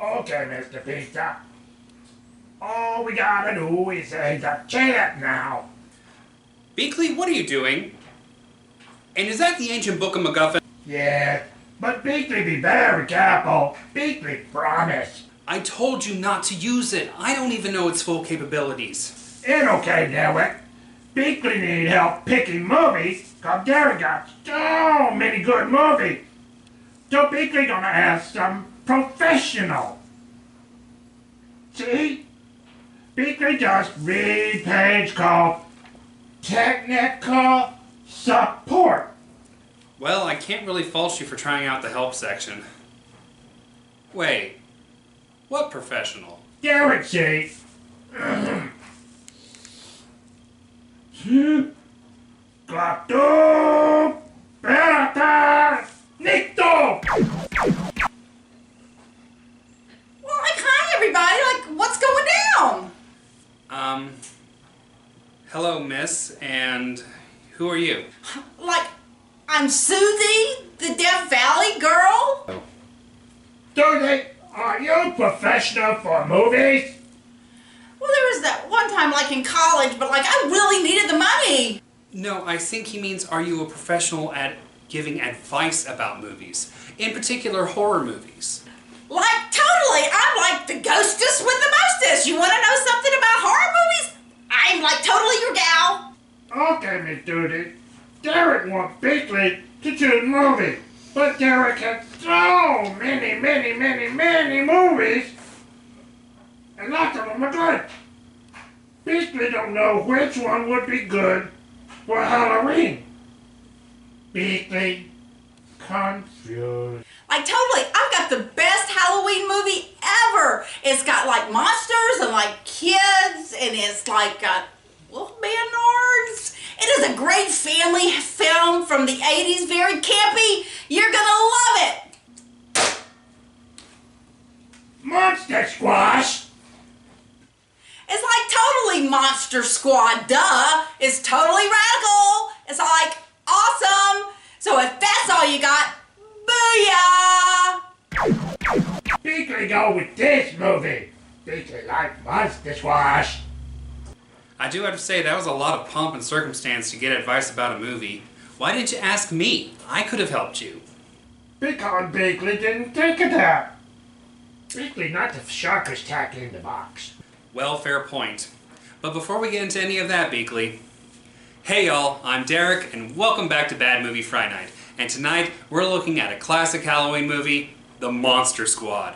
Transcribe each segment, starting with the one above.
Okay, Mr. Pizza. All we gotta do is say the chant now. Beekley, what are you doing? And is that the Ancient Book of MacGuffin? Yeah, but Beekley be very careful. Beekley promise. I told you not to use it. I don't even know its full capabilities. It's okay, Derek. Beekley need help picking movies, cause Derek got so many good movies. So Beekley gonna ask some professional. See? Beekley just read page called Technical Support. Well, I can't really fault you for trying out the help section. Wait, what professional? Derek, see? Gato Berata Nicto! Well, like, hi everybody, like, what's going down? Hello, miss, and who are you? Like, I'm Susie, the Death Valley girl. Oh. Susie, are you professional for movies? Well, there was that one time, like, in college, but, like, I really needed the money. No, I think he means, are you a professional at giving advice about movies? In particular, horror movies. Like, totally, I'm like the ghostess with the mostest. You want to know something about horror movies? I'm, like, totally your gal. Okay, Miss Judy. Derek wants Beekley to choose movies, but Derek has so many movies, and lots of them are good. Beekley don't know which one would be good for Halloween. Beekley confused. Like, totally, I've got the best Halloween movie ever. It's got, like, monsters and, like, kids, and it's, like, got Wolfman Nards. It is a great family film from the 80s, very campy. You're gonna love it. Monster Squash! It's like totally Monster Squad, duh. It's totally radical. It's like awesome. So if that's all you got, booyah! Beekley go with this movie. Beekley like Monster Squash. I do have to say, that was a lot of pomp and circumstance to get advice about a movie. Why didn't you ask me? I could have helped you. Because Beekley didn't think of that. Beekley not the sharkest tack in the box. Well, fair point. But before we get into any of that, Beekley, hey y'all, I'm Derek, and welcome back to Bad Movie Friday Night. And tonight, we're looking at a classic Halloween movie, The Monster Squad.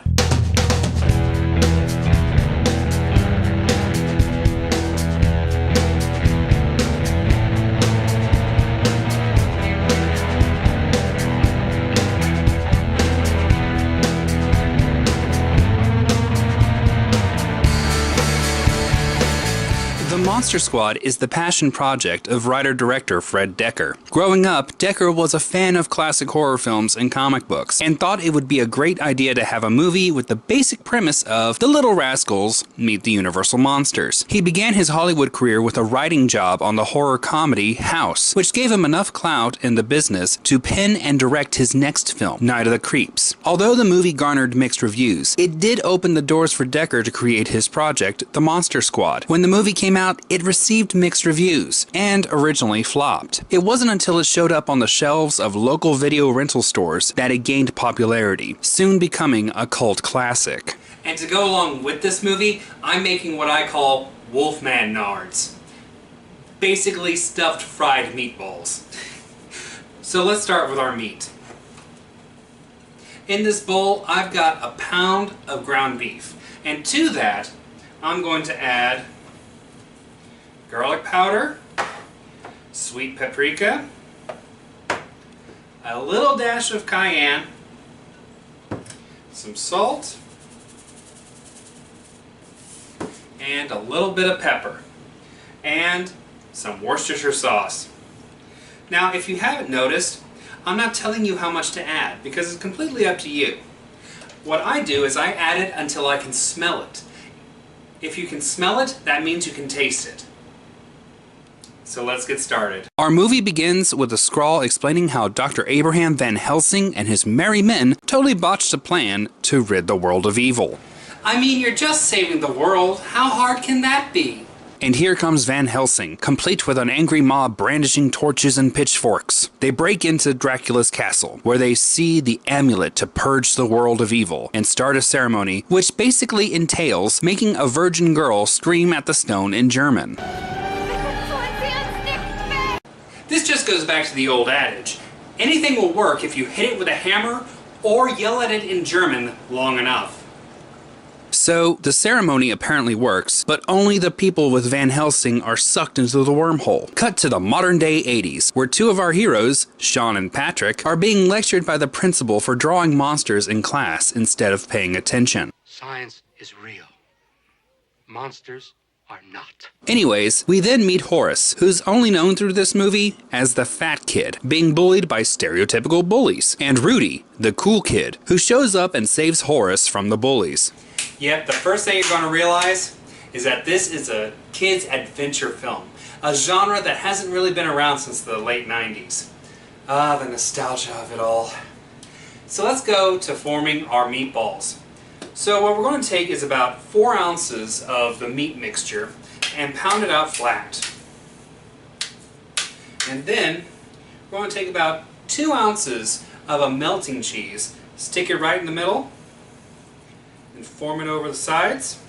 The Monster Squad is the passion project of writer-director Fred Dekker. Growing up, Dekker was a fan of classic horror films and comic books, and thought it would be a great idea to have a movie with the basic premise of the Little Rascals meet the Universal Monsters. He began his Hollywood career with a writing job on the horror comedy House, which gave him enough clout in the business to pen and direct his next film, Night of the Creeps. Although the movie garnered mixed reviews, it did open the doors for Dekker to create his project, The Monster Squad. When the movie came out, it received mixed reviews, and originally flopped. It wasn't until it showed up on the shelves of local video rental stores that it gained popularity, soon becoming a cult classic. And to go along with this movie, I'm making what I call Wolfman Nards. Basically stuffed fried meatballs. So let's start with our meat. In this bowl, I've got a pound of ground beef, and to that, I'm going to add garlic powder, sweet paprika, a little dash of cayenne, some salt, and a little bit of pepper, and some Worcestershire sauce. Now, if you haven't noticed, I'm not telling you how much to add because it's completely up to you. What I do is I add it until I can smell it. If you can smell it, that means you can taste it. so let's get started. Our movie begins with a scrawl explaining how Dr. Abraham Van Helsing and his merry men totally botched a plan to rid the world of evil. I mean, you're just saving the world. How hard can that be? And here comes Van Helsing, complete with an angry mob brandishing torches and pitchforks. They break into Dracula's castle, where they see the amulet to purge the world of evil, and start a ceremony which basically entails making a virgin girl scream at the stone in German. This just goes back to the old adage. Anything will work if you hit it with a hammer or yell at it in German long enough. So, the ceremony apparently works, but only the people with Van Helsing are sucked into the wormhole. Cut to the modern day 80s, where two of our heroes, Sean and Patrick, are being lectured by the principal for drawing monsters in class instead of paying attention. Science is real. Monsters are not. Anyways, we then meet Horace, who's only known through this movie as the fat kid, being bullied by stereotypical bullies, and Rudy, the cool kid, who shows up and saves Horace from the bullies. Yep, the first thing you're going to realize is that this is a kid's adventure film, a genre that hasn't really been around since the late 90s. Ah, the nostalgia of it all. So let's go to forming our meatballs. So what we're going to take is about 4 ounces of the meat mixture and pound it out flat. And then we're going to take about 2 ounces of a melting cheese, stick it right in the middle, and form it over the sides,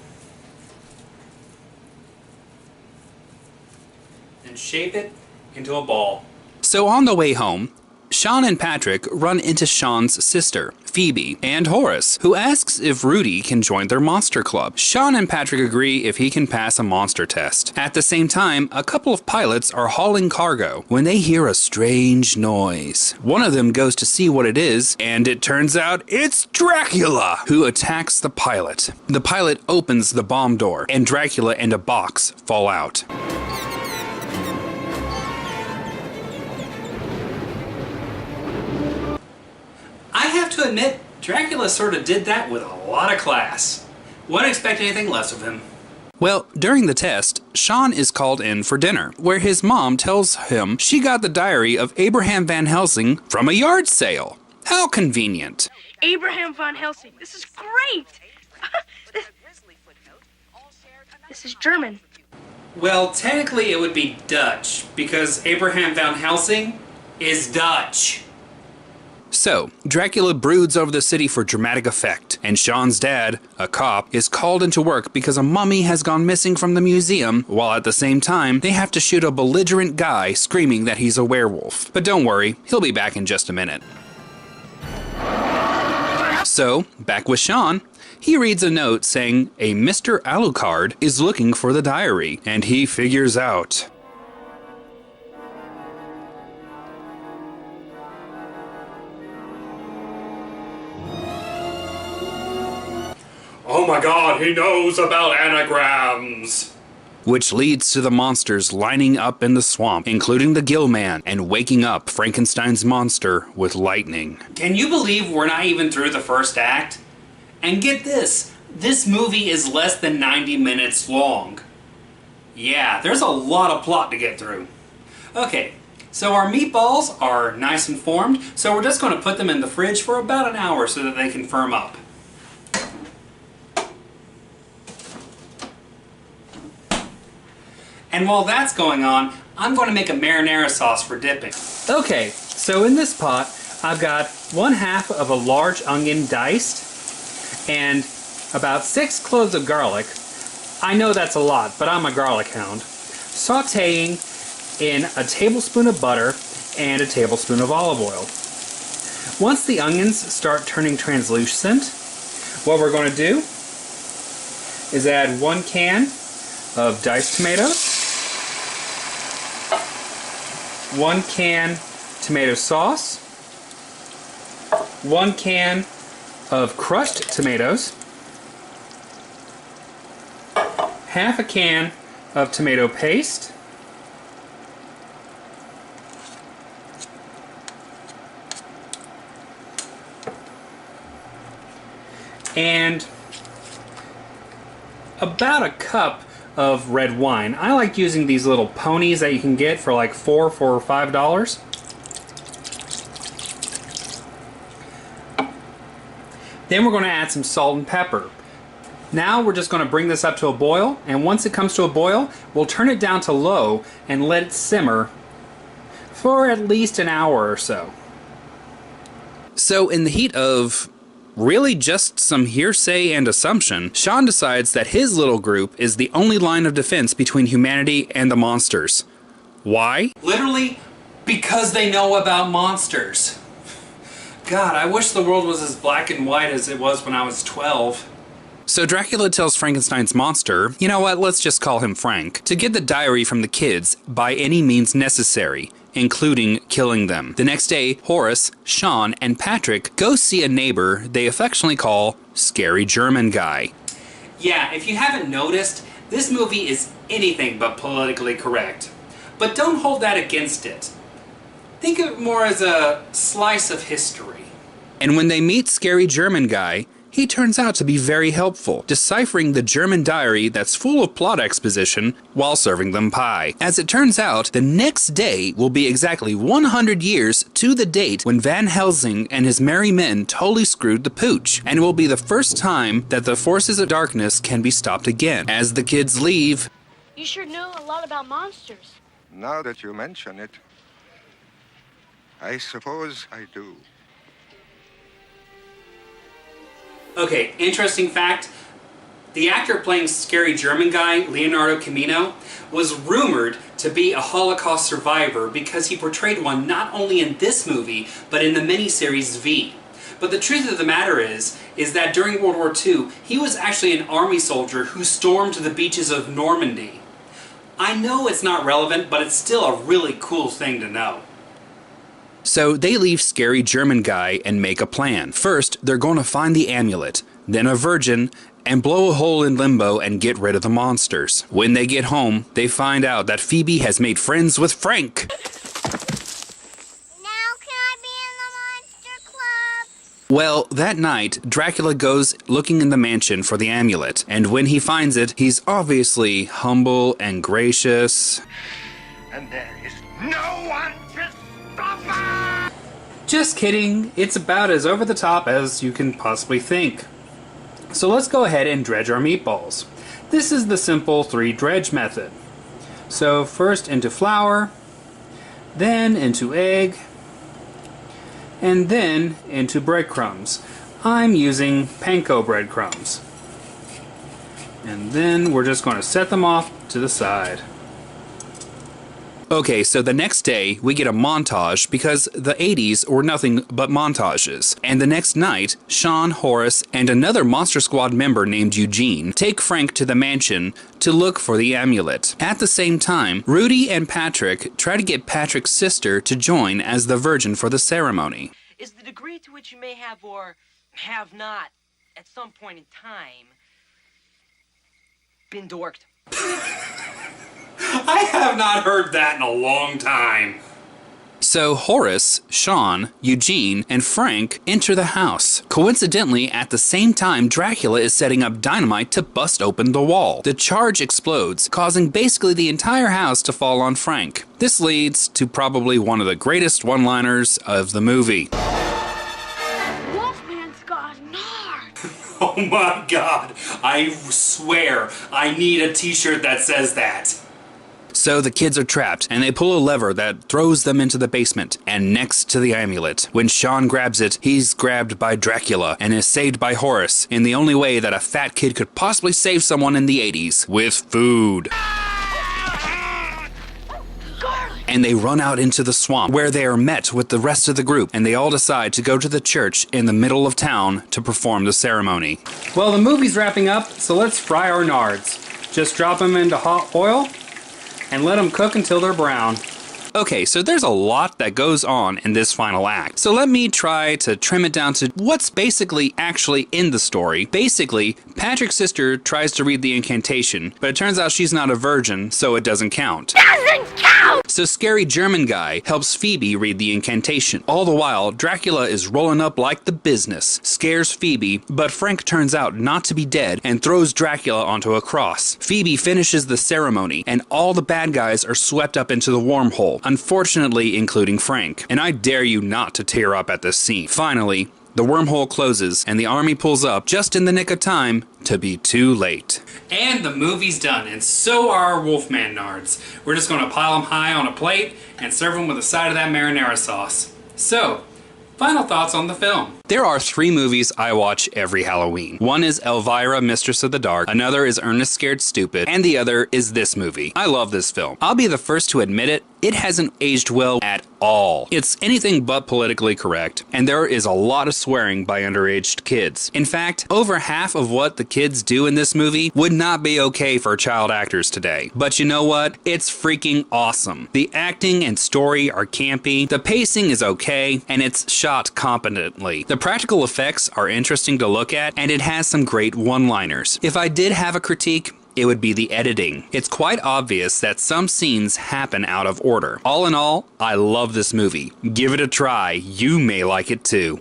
and shape it into a ball. So on the way home, Sean and Patrick run into Sean's sister, Phoebe, and Horace, who asks if Rudy can join their monster club. Sean and Patrick agree if he can pass a monster test. At the same time, a couple of pilots are hauling cargo when they hear a strange noise. One of them goes to see what it is, and it turns out it's Dracula, who attacks the pilot. The pilot opens the bomb door, and Dracula and a box fall out. I have to admit, Dracula sort of did that with a lot of class. Wouldn't expect anything less of him. Well, during the test, Sean is called in for dinner, where his mom tells him she got the diary of Abraham Van Helsing from a yard sale. How convenient. Abraham Van Helsing, this is great! This is German. Well, technically it would be Dutch, because Abraham Van Helsing is Dutch. So, Dracula broods over the city for dramatic effect, and Sean's dad, a cop, is called into work because a mummy has gone missing from the museum, while at the same time, they have to shoot a belligerent guy screaming that he's a werewolf. But don't worry, he'll be back in just a minute. So, back with Sean. He reads a note saying a Mr. Alucard is looking for the diary, and he figures out. Oh my god, he knows about anagrams! Which leads to the monsters lining up in the swamp, including the Gill Man, and waking up Frankenstein's monster with lightning. Can you believe we're not even through the first act? And get this, this movie is less than 90 minutes long. Yeah, there's a lot of plot to get through. Okay, so our meatballs are nice and formed, so we're just going to put them in the fridge for about an hour so that they can firm up. And while that's going on, I'm going to make a marinara sauce for dipping. Okay, so in this pot, I've got 1/2 of a large onion diced, and about 6 cloves of garlic. I know that's a lot, but I'm a garlic hound. Sauteing in a tablespoon of butter and a tablespoon of olive oil. Once the onions start turning translucent, what we're going to do is add 1 can of diced tomatoes, 1 can tomato sauce, 1 can of crushed tomatoes, 1/2 can of tomato paste, and about a cup of red wine. I like using these little ponies that you can get for like $4 or $5. Then we're going to add some salt and pepper. Now we're just going to bring this up to a boil, and once it comes to a boil, we'll turn it down to low and let it simmer for at least an hour or so. So in the heat of really just some hearsay and assumption, Sean decides that his little group is the only line of defense between humanity and the monsters. Why? Literally, because they know about monsters. God, I wish the world was as black and white as it was when I was 12. So Dracula tells Frankenstein's monster, you know what, let's just call him Frank, to get the diary from the kids by any means necessary, including killing them. The next day, Horace, Sean, and Patrick go see a neighbor they affectionately call Scary German Guy. Yeah, if you haven't noticed, this movie is anything but politically correct. But don't hold that against it. Think of it more as a slice of history. And when they meet Scary German Guy, he turns out to be very helpful, deciphering the German diary that's full of plot exposition while serving them pie. As it turns out, the next day will be exactly 100 years to the date when Van Helsing and his merry men totally screwed the pooch, and it will be the first time that the forces of darkness can be stopped again. As the kids leave, You sure know a lot about monsters. Now that you mention it, I suppose I do. Okay, interesting fact. The actor playing Scary German Guy, Leonardo Camino, was rumored to be a Holocaust survivor because he portrayed one not only in this movie, but in the miniseries V. But the truth of the matter is that during World War II, he was actually an army soldier who stormed the beaches of Normandy. I know it's not relevant, but it's still a really cool thing to know. So they leave Scary German Guy and make a plan. First, they're going to find the amulet, then a virgin, and blow a hole in limbo and get rid of the monsters. When they get home, they find out that Phoebe has made friends with Frank. Now can I be in the Monster Club? Well, that night, Dracula goes looking in the mansion for the amulet, and when he finds it, he's obviously humble and gracious. And there is no one to stop us! Just kidding, it's about as over the top as you can possibly think. So let's go ahead and dredge our meatballs. This is the simple 3 dredge method. So first into flour, then into egg, and then into breadcrumbs. I'm using panko breadcrumbs. And then we're just going to set them off to the side. Okay, so the next day, we get a montage because the 80s were nothing but montages. And the next night, Sean, Horace, and another Monster Squad member named Eugene take Frank to the mansion to look for the amulet. At the same time, Rudy and Patrick try to get Patrick's sister to join as the virgin for the ceremony. Is the degree to which you may have or have not, at some point in time, been dorked? I have not heard that in a long time. So Horace, Sean, Eugene, and Frank enter the house. Coincidentally, at the same time, Dracula is setting up dynamite to bust open the wall. The charge explodes, causing basically the entire house to fall on Frank. This leads to probably one of the greatest one-liners of the movie. Wolfman's got nards. Oh my god, I swear, I need a t-shirt that says that. So the kids are trapped, and they pull a lever that throws them into the basement, and next to the amulet. When Sean grabs it, he's grabbed by Dracula, and is saved by Horace, in the only way that a fat kid could possibly save someone in the 80s, with food. And they run out into the swamp, where they are met with the rest of the group, and they all decide to go to the church in the middle of town to perform the ceremony. Well, the movie's wrapping up, so let's fry our nards. Just drop them into hot oil, and let them cook until they're brown. Okay, so there's a lot that goes on in this final act. So let me try to trim it down to what's basically actually in the story. Basically, Patrick's sister tries to read the incantation, but it turns out she's not a virgin, so it doesn't count. Doesn't count! So So scary German guy helps Phoebe read the incantation. All the while, Dracula is rolling up like the business, scares Phoebe, but Frank turns out not to be dead and throws Dracula onto a cross. Phoebe finishes the ceremony, and all the bad guys are swept up into the wormhole, unfortunately including Frank. And I dare you not to tear up at this scene. Finally, the wormhole closes, and the army pulls up just in the nick of time to be too late. And the movie's done, and so are our Wolfman Nards. We're just going to pile them high on a plate and serve them with a side of that marinara sauce. So, final thoughts on the film. There are 3 movies I watch every Halloween. One is Elvira, Mistress of the Dark, another is Ernest Scared Stupid, and the other is this movie. I love this film. I'll be the first to admit it, it hasn't aged well at all. It's anything but politically correct, and there is a lot of swearing by underage kids. In fact, over half of what the kids do in this movie would not be okay for child actors today. But you know what? It's freaking awesome. The acting and story are campy, the pacing is okay, and it's shot competently. The practical effects are interesting to look at, and it has some great one-liners. If I did have a critique, it would be the editing. It's quite obvious that some scenes happen out of order. All in all, I love this movie. Give it a try. You may like it too.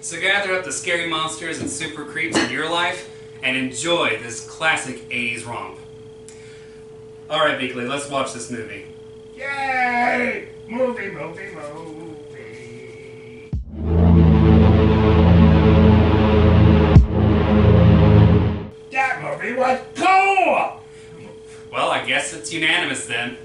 So gather up the scary monsters and super creeps in your life and enjoy this classic 80s romp. Alright, Beekley, let's watch this movie. Yay! Movie. That movie was cool! Well, I guess it's unanimous then.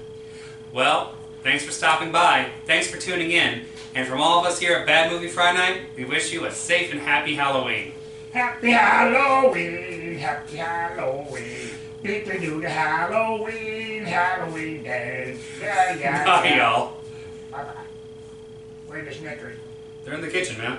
Well, thanks for stopping by. Thanks for tuning in. And from all of us here at Bad Movie Friday Night, we wish you a safe and happy Halloween. Happy Halloween, happy Halloween. People do the Halloween dance. Yeah. Bye, y'all. Bye-bye. Where's the Snickers? They're in the kitchen, man.